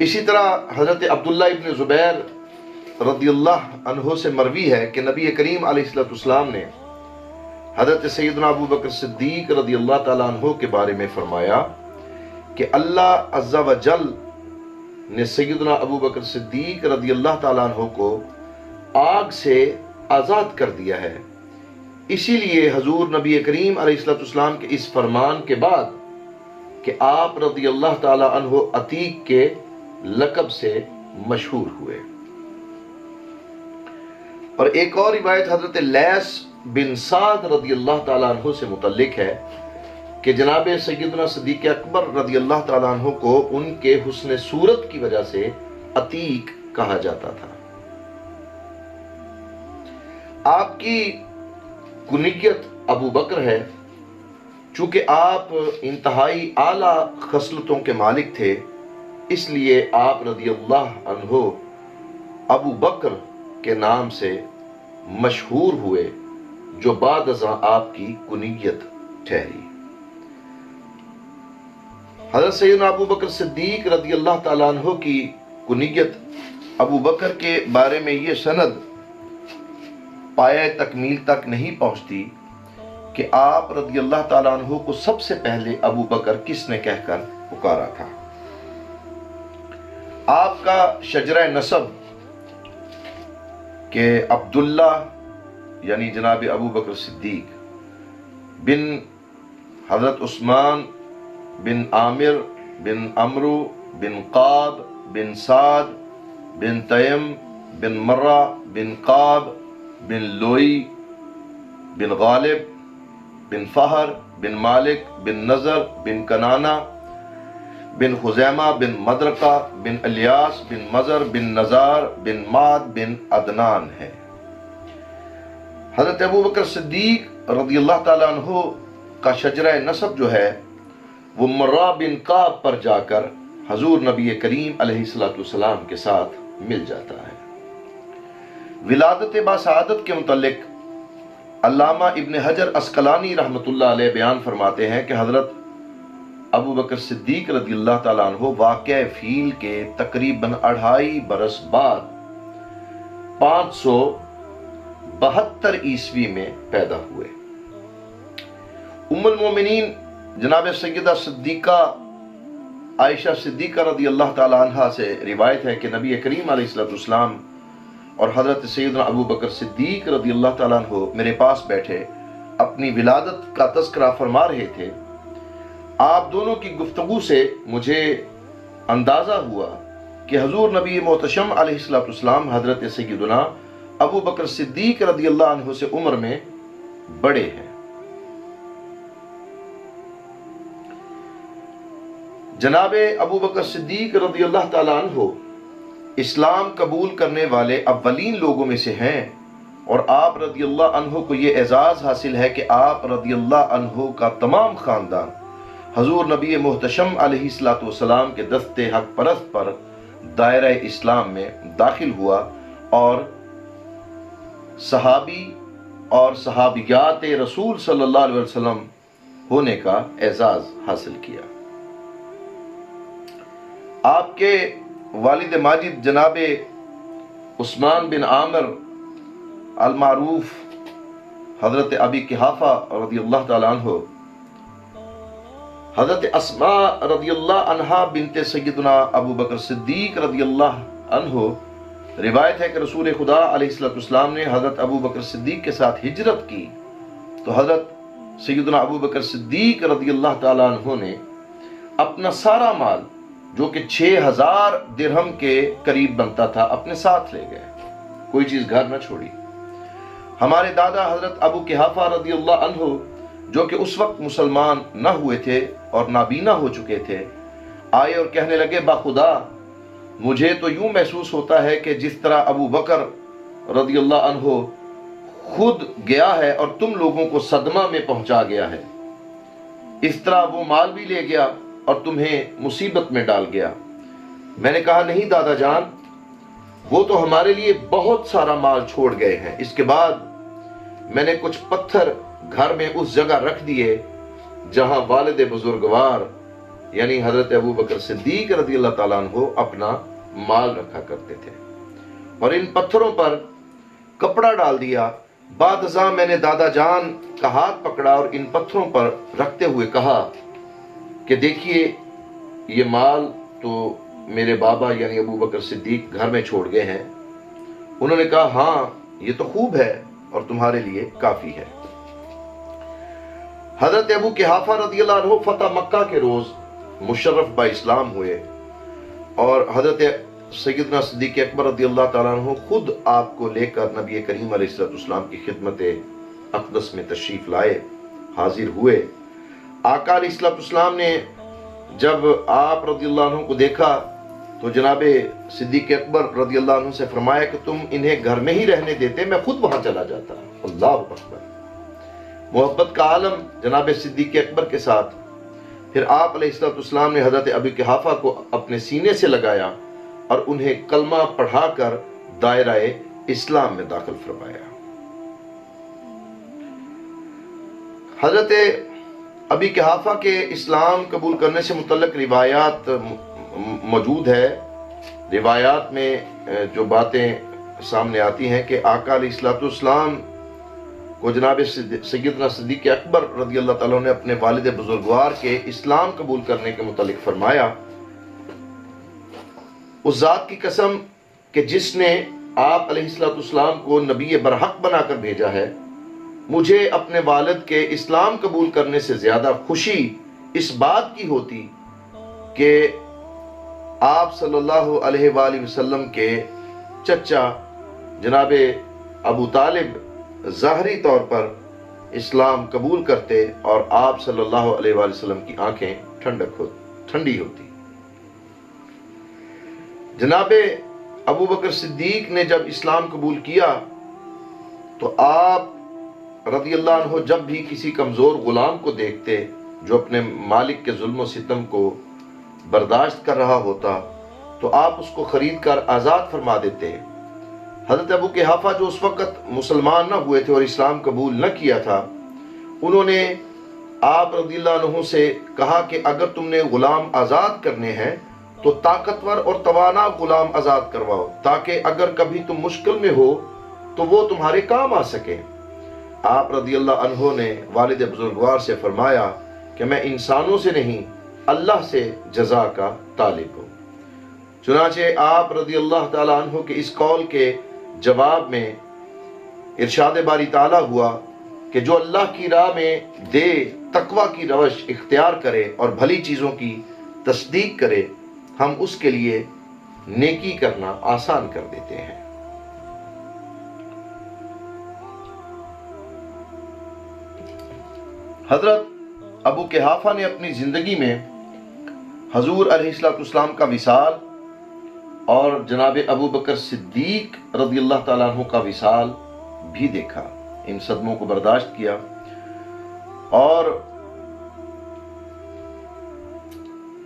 اسی طرح حضرت عبداللہ ابن زبیر رضی اللہ عنہ سے مروی ہے کہ نبی کریم علیہ السلام نے حضرت سیدنا ابو بکر صدیق رضی اللہ تعالیٰ عنہ کے بارے میں فرمایا کہ اللہ عز و جل نے سیدنا ابو بکر صدیق رضی اللہ تعالیٰ عنہ کو آگ سے آزاد کر دیا ہے، اسی لیے حضور نبی کریم علیہ السلام کے اس فرمان کے بعد کہ آپ رضی اللہ تعالیٰ عنہ عتیق کے لقب سے مشہور ہوئے۔ اور ایک اور روایت حضرت لیث بن سعد رضی اللہ تعالیٰ عنہ سے متعلق ہے کہ جناب سیدنا صدیق اکبر رضی اللہ تعالیٰ عنہ کو ان کے حسن صورت کی وجہ سے عتیق کہا جاتا تھا۔ آپ کی کنیت ابو بکر ہے، چونکہ آپ انتہائی اعلیٰ خصلتوں کے مالک تھے، اس لیے آپ رضی اللہ عنہ ابو بکر کے نام سے مشہور ہوئے، جو بعد ازاں آپ کی کنیت ٹھہری۔ حضرت سیدنا ابو بکر صدیق رضی اللہ تعالیٰ عنہ کی کنیت ابو بکر کے بارے میں یہ سند پایہ تکمیل تک نہیں پہنچتی کہ آپ رضی اللہ تعالیٰ عنہ کو سب سے پہلے ابو بکر کس نے کہہ کر پکارا تھا۔ آپ کا شجرہ نسب کہ عبداللہ یعنی جناب ابو بکر صدیق بن حضرت عثمان بن عامر بن عمرو بن قاب بن سعد بن تیم بن مرہ بن قاب بن لوئی بن غالب بن فہر بن مالک بن نضر بن کنانہ بن خزیمہ بن مدرکہ بن الیاس بن مزر بن نزار بن ماد بن عدنان ہے۔ حضرت ابو بکر صدیق رضی اللہ تعالیٰ عنہ کا شجرہ نسب جو ہے وہ مرہ بن قاب پر جا کر حضور نبی کریم علیہ السلام کے ساتھ مل جاتا ہے۔ ولادت باسعادت کے متعلق علامہ ابن حجر عسقلانی رحمۃ اللہ علیہ بیان فرماتے ہیں کہ حضرت ابو بکر صدیق رضی اللہ تعالیٰ عنہ واقعہ فیل کے تقریباً 2.5 برس بعد 572 عیسوی میں پیدا ہوئے۔ ام المومنین جناب سیدہ صدیقہ عائشہ صدیقہ رضی اللہ تعالیٰ عنہ سے روایت ہے کہ نبی کریم علیہ السلام اور حضرت سیدنا ابو بکر صدیق رضی اللہ تعالیٰ عنہ میرے پاس بیٹھے اپنی ولادت کا تذکرہ فرما رہے تھے۔ آپ دونوں کی گفتگو سے مجھے اندازہ ہوا کہ حضور نبی محتشم علیہ السلام حضرت سیدنا ابو بکر صدیق رضی اللہ عنہ سے عمر میں بڑے ہیں۔ جناب ابو بکر صدیق رضی اللہ تعالیٰ عنہ اسلام قبول کرنے والے اولین لوگوں میں سے ہیں، اور آپ رضی اللہ عنہ کو یہ اعزاز حاصل ہے کہ آپ رضی اللہ عنہ کا تمام خاندان حضور نبی محتشم علیہ السلام کے دست حق پرست پر دائرہ اسلام میں داخل ہوا اور صحابی اور صحابیات رسول صلی اللہ علیہ وسلم ہونے کا اعزاز حاصل کیا۔ آپ کے والد ماجد جناب عثمان بن عامر المعروف حضرت ابی قحافہ رضی اللہ تعالیٰ عنہ، حضرت اسماء رضی اللہ عنہا بنت سیدنا ابو بکر صدیق رضی اللہ عنہ، روایت ہے کہ رسول خدا علیہ السلام نے حضرت ابو بکر صدیق کے ساتھ ہجرت کی تو حضرت سیدنا ابو بکر صدیق رضی اللہ تعالیٰ عنہ نے اپنا سارا مال جو کہ 6000 درہم کے قریب بنتا تھا اپنے ساتھ لے گئے، کوئی چیز گھر نہ چھوڑی۔ ہمارے دادا حضرت ابو قحافہ رضی اللہ عنہ جو کہ اس وقت مسلمان نہ ہوئے تھے اور نابینا ہو چکے تھے، آئے اور کہنے لگے باخدا مجھے تو یوں محسوس ہوتا ہے کہ جس طرح ابو بکر رضی اللہ عنہ خود گیا ہے اور تم لوگوں کو صدمہ میں پہنچا گیا ہے، اس طرح وہ مال بھی لے گیا اور تمہیں مصیبت میں ڈال گیا۔ میں نے کہا نہیں دادا جان، وہ تو ہمارے لیے بہت سارا مال چھوڑ گئے ہیں۔ اس کے بعد میں نے کچھ پتھر گھر میں اس جگہ رکھ دیے جہاں والد بزرگوار یعنی حضرت ابو بکر صدیق رضی اللہ تعالیٰ عنہ اپنا مال رکھا کرتے تھے، اور ان پتھروں پر کپڑا ڈال دیا۔ بعد ازاں میں نے دادا جان کا ہاتھ پکڑا اور ان پتھروں پر رکھتے ہوئے کہا کہ دیکھیے یہ مال تو میرے بابا یعنی ابو بکر صدیق گھر میں چھوڑ گئے ہیں۔ انہوں نے کہا ہاں یہ تو خوب ہے اور تمہارے لیے کافی ہے۔ حضرت ابو قحافہ رضی اللہ عنہ فتح مکہ کے روز مشرف با اسلام ہوئے، اور حضرت سیدنا صدیق اکبر رضی اللہ تعالیٰ عنہ خود آپ کو لے کر نبی کریم علیہ السلام کی خدمت اقدس میں تشریف لائے، حاضر ہوئے۔ آقا علیہ السلام نے جب آپ رضی اللہ عنہ کو دیکھا تو جناب صدیق اکبر رضی اللہ عنہ سے فرمایا کہ تم انہیں گھر میں ہی رہنے دیتے، میں خود وہاں چلا جاتا۔ اللہ اکبر، محبت کا عالم جناب صدیق اکبر کے ساتھ۔ پھر آپ علیہ السلام نے حضرت ابو قحافہ کو اپنے سینے سے لگایا اور انہیں کلمہ پڑھا کر دائرہ اسلام میں داخل فرمایا۔ حضرت ابو قحافہ کے اسلام قبول کرنے سے متعلق روایات موجود ہے۔ روایات میں جو باتیں سامنے آتی ہیں کہ آقا علیہ السلام کو جناب سیدنا صدیق اکبر رضی اللہ تعالیٰ نے اپنے والد بزرگوار کے اسلام قبول کرنے کے متعلق فرمایا، اس ذات کی قسم کہ جس نے آپ علیہ السلام کو نبی برحق بنا کر بھیجا ہے، مجھے اپنے والد کے اسلام قبول کرنے سے زیادہ خوشی اس بات کی ہوتی کہ آپ صلی اللہ علیہ وآلہ وسلم کے چچا جناب ابو طالب ظاہری طور پر اسلام قبول کرتے اور آپ صلی اللہ علیہ وآلہ وسلم کی آنکھیں ٹھنڈی ہوتی۔ جناب ابو بکر صدیق نے جب اسلام قبول کیا تو آپ رضی اللہ عنہ جب بھی کسی کمزور غلام کو دیکھتے جو اپنے مالک کے ظلم و ستم کو برداشت کر رہا ہوتا تو آپ اس کو خرید کر آزاد فرما دیتے۔ حضرت ابو قحافہ جو اس وقت مسلمان نہ ہوئے تھے اور اسلام قبول نہ کیا تھا، انہوں نے آپ رضی اللہ عنہ سے کہا کہ اگر تم نے غلام آزاد کرنے ہیں تو طاقتور اور توانا غلام آزاد کرواؤ، تاکہ اگر کبھی تم مشکل میں ہو تو وہ تمہارے کام آ سکے۔ آپ رضی اللہ عنہ نے والد بزرگوار سے فرمایا کہ میں انسانوں سے نہیں اللہ سے جزا کا طالب ہوں۔ چنانچہ آپ رضی اللہ تعالی عنہ کے اس قول کے جواب میں ارشاد باری تعالیٰ ہوا کہ جو اللہ کی راہ میں دے تقوی کی روش اختیار کرے اور بھلی چیزوں کی تصدیق کرے، ہم اس کے لیے نیکی کرنا آسان کر دیتے ہیں۔ حضرت ابو قحافہ نے اپنی زندگی میں حضور علیہ السلام کا وصال اور جناب ابو بکر صدیق رضی اللہ تعالیٰ عنہ کا وصال بھی دیکھا، ان صدموں کو برداشت کیا، اور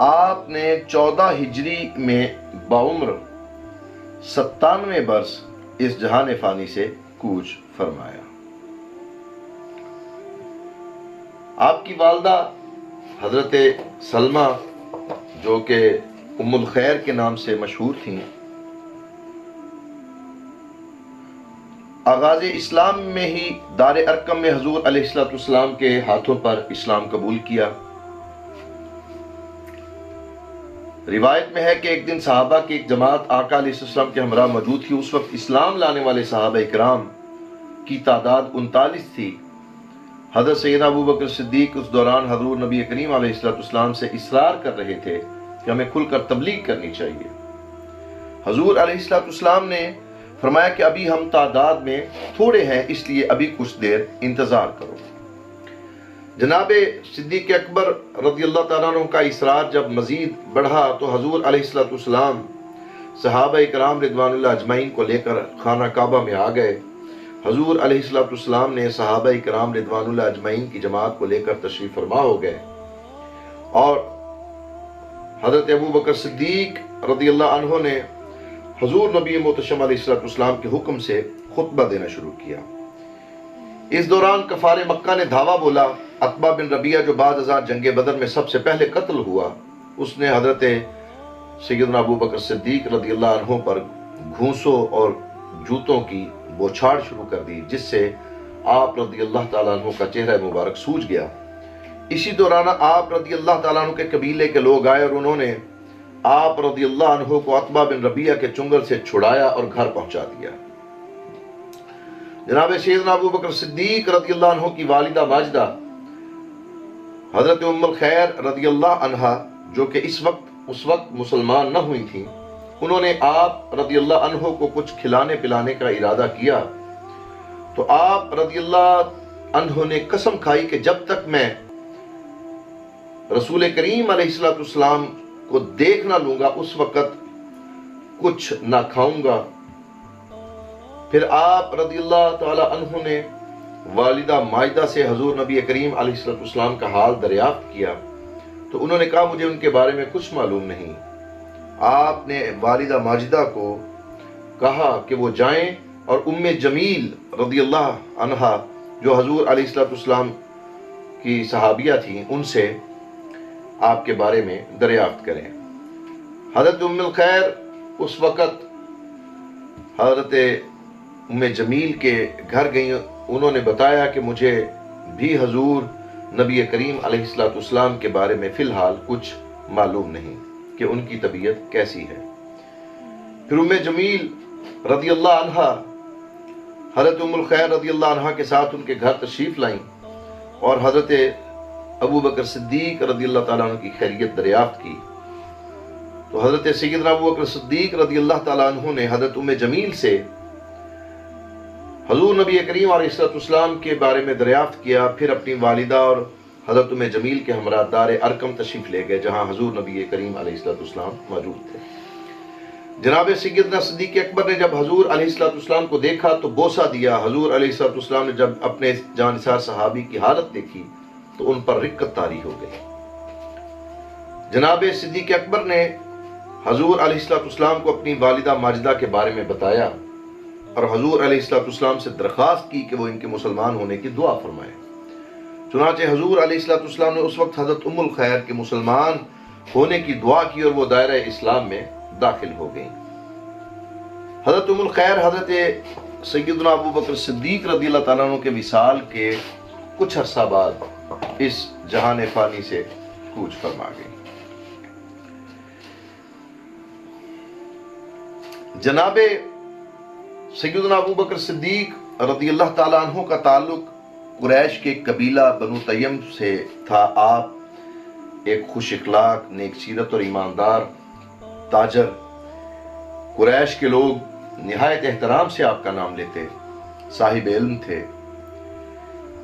آپ نے 14 ہجری میں بعمر 97 برس اس جہان فانی سے کوچ فرمایا۔ آپ کی والدہ حضرت سلمہ جو کہ ام الخیر کے نام سے مشہور تھیں، آغاز اسلام میں ہی دار ارقم میں حضور علیہ السلام کے ہاتھوں پر اسلام قبول کیا۔ روایت میں ہے کہ ایک دن صحابہ کی ایک جماعت آقا علیہ السلام کے ہمراہ موجود تھی۔ اس وقت اسلام لانے والے صحابہ اکرام کی تعداد 39 تھی۔ حضرت سیدنا ابو بکر صدیق اس دوران حضور نبی کریم علیہ السلام سے اصرار کر رہے تھے کہ ہمیں کھل کر تبلیغ کرنی چاہیے۔ حضور علیہ السلام نے فرمایا کہ ابھی ہم تعداد میں تھوڑے ہیں، اس لیے ابھی کچھ دیر انتظار کرو۔ جناب صدیق اکبر رضی اللہ تعالیٰ عنہ کا اصرار جب مزید بڑھا تو حضور علیہ السلام صحابہ اکرام رضوان اللہ اجمعین کو لے کر خانہ کعبہ میں آ گئے۔ حضور علیہ السلام نے صحابہ اکرام رضوان اللہ اجمعین کی جماعت کو لے کر تشریف فرما ہو گئے، اور حضرت ابو بکر صدیق رضی اللہ عنہ نے حضور نبی محتشم علیہ السلام کے حکم سے خطبہ دینا شروع کیا۔ اس دوران کفار مکہ نے دھاوا بولا۔ عتبہ بن ربیعہ جو بعد ازاں جنگ بدر میں سب سے پہلے قتل ہوا، اس نے حضرت سیدنا ابو بکر صدیق رضی اللہ عنہ پر گھونسوں اور جوتوں کی بوچھاڑ شروع کر دی، جس سے آپ رضی اللہ تعالیٰ عنہ کا چہرہ مبارک سوج گیا۔ اسی دوران آپ رضی اللہ تعالیٰ عنہ کے قبیلے کے لوگ آئے اور انہوں نے آپ رضی اللہ عنہ کو عتبہ بن ربیعہ کے چنگل سے چھڑایا اور گھر پہنچا دیا۔ جناب سیدنا ابو بکر صدیق رضی اللہ عنہ کی والدہ ماجدہ حضرت ام الخیر رضی اللہ عنہا، جو کہ اس وقت مسلمان نہ ہوئی تھیں، انہوں نے آپ رضی اللہ عنہ کو کچھ کھلانے پلانے کا ارادہ کیا تو آپ رضی اللہ عنہ نے قسم کھائی کہ جب تک میں رسول کریم علیہ السلام کو دیکھ نہ لوں گا اس وقت کچھ نہ کھاؤں گا۔ پھر آپ رضی اللہ تعالی عنہ نے والدہ ماجدہ سے حضور نبی کریم علیہ السلام کا حال دریافت کیا تو انہوں نے کہا مجھے ان کے بارے میں کچھ معلوم نہیں۔ آپ نے والدہ ماجدہ کو کہا کہ وہ جائیں اور ام جمیل رضی اللہ عنہا جو حضور علیہ السلام کی صحابیہ تھیں ان سے آپ کے بارے میں دریافت کریں۔ حضرت ام الخیر اس وقت حضرت ام جمیل کے گھر گئیں، انہوں نے بتایا کہ مجھے بھی حضور نبی کریم علیہ السلام کے بارے میں فی الحال کچھ معلوم نہیں کہ ان کی طبیعت کیسی ہے۔ پھر ام جمیل رضی اللہ عنہا حضرت ام الخیر رضی اللہ عنہا کے ساتھ ان کے گھر تشریف لائیں اور حضرت ابو بکر صدیق رضی اللہ تعالیٰ عنہ کی خیریت دریافت کی تو حضرت سیدنا ابو بکر صدیق رضی اللہ تعالیٰ عنہ نے حضرت ام جمیل سے حضور نبی کریم علیہ السلام کے بارے میں دریافت کیا، پھر اپنی والدہ اور حضرت ام جمیل کے ہمراہ دار ارقم تشریف لے گئے جہاں حضور نبی کریم علیہ السلام موجود تھے۔ جناب سیدنا صدیق اکبر نے جب حضور علیہ السلام کو دیکھا تو بوسہ دیا۔ حضور علیہ السلام نے جب اپنے جانثار صحابی کی حالت دیکھی تو ان پر رقت طاری ہو گئی۔ جناب صدیق اکبر نے حضور علیہ السلام کو اپنی والدہ ماجدہ کے بارے میں بتایا اور حضور علیہ السلام سے درخواست کی کہ وہ ان کے مسلمان ہونے کی دعا فرمائے۔ چنانچہ حضور علیہ السلام نے اس وقت حضرت ام الخیر کے مسلمان ہونے کی دعا کی اور وہ دائرہ اسلام میں داخل ہو گئی۔ حضرت ام الخیر حضرت سیدنا ابو بکر صدیق رضی اللہ تعالیٰ عنہ کے وصال کے کچھ عرصہ بعد اس جہان فانی سے کوچ فرما گئی۔ جناب سیدنا ابو بکر صدیق رضی اللہ تعالیٰ عنہ کا تعلق قریش کے قبیلہ بنو تیم سے تھا۔ آپ ایک خوش اخلاق، نیک سیرت اور ایماندار تاجر، قریش کے لوگ نہایت احترام سے آپ کا نام لیتے، صاحب علم تھے۔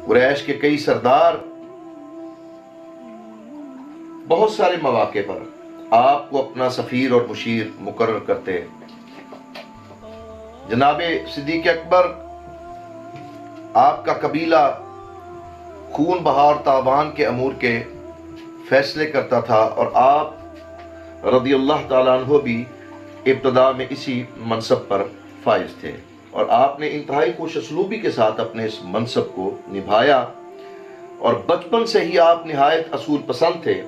قریش کے کئی سردار بہت سارے مواقع پر آپ کو اپنا سفیر اور مشیر مقرر کرتے۔ جناب صدیق اکبر آپ کا قبیلہ خون بہا اور تاوان کے امور کے فیصلے کرتا تھا اور آپ رضی اللہ تعالیٰ عنہ بھی ابتدا میں اسی منصب پر فائز تھے اور آپ نے انتہائی خوش اسلوبی کے ساتھ اپنے اس منصب کو نبھایا اور بچپن سے ہی آپ نہایت اصول پسند تھے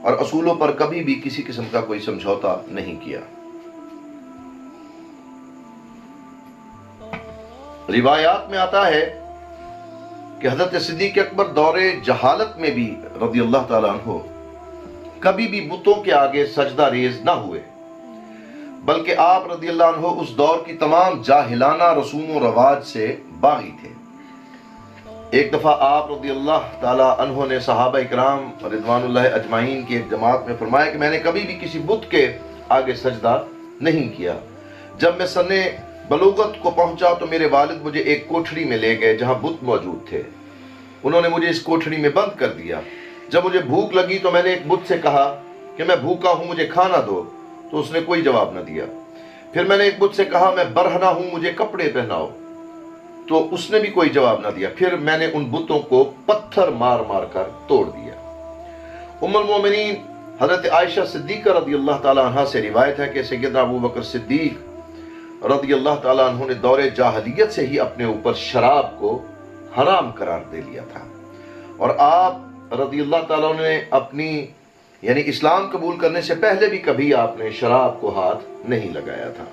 اور اصولوں پر کبھی بھی کسی قسم کا کوئی سمجھوتا نہیں کیا۔ روایات میں آتا ہے کہ حضرت صدیق اکبر دور جہالت میں بھی رضی اللہ تعالیٰ عنہ کبھی بھی بتوں کے آگے سجدہ ریز نہ ہوئے، بلکہ آپ رضی اللہ عنہ اس دور کی تمام جاہلانہ رسوم و رواج سے باغی تھے۔ ایک دفعہ آپ رضی اللہ تعالیٰ عنہ نے صحابہ اکرام رضوان اللہ اجمعین کی ایک جماعت میں فرمایا کہ میں نے کبھی بھی کسی بت کے آگے سجدہ نہیں کیا۔ جب میں سن بلوغت کو پہنچا تو میرے والد مجھے ایک کوٹھڑی میں لے گئے جہاں بت موجود تھے۔ انہوں نے مجھے اس کوٹھڑی میں بند کر دیا۔ جب مجھے بھوک لگی تو میں نے ایک بت سے کہا کہ میں بھوکا ہوں، مجھے کھانا دو، تو اس نے کوئی جواب نہ دیا۔ پھر میں نے ایک بت سے کہا میں برہنہ ہوں، مجھے کپڑے پہناؤ، تو اس نے بھی کوئی جواب نہ دیا۔ پھر میں نے ان بتوں کو پتھر مار مار کر توڑ دیا۔ ام المومنین حضرت عائشہ صدیقہ رضی اللہ تعالیٰ عنہ سے روایت ہے کہ سیدنا ابو بکر صدیق رضی اللہ تعالیٰ عنہ نے دور جاہلیت سے ہی اپنے اوپر شراب کو حرام قرار دے لیا تھا اور آپ رضی اللہ تعالیٰ عنہ نے اپنی یعنی اسلام قبول کرنے سے پہلے بھی کبھی آپ نے شراب کو ہاتھ نہیں لگایا تھا۔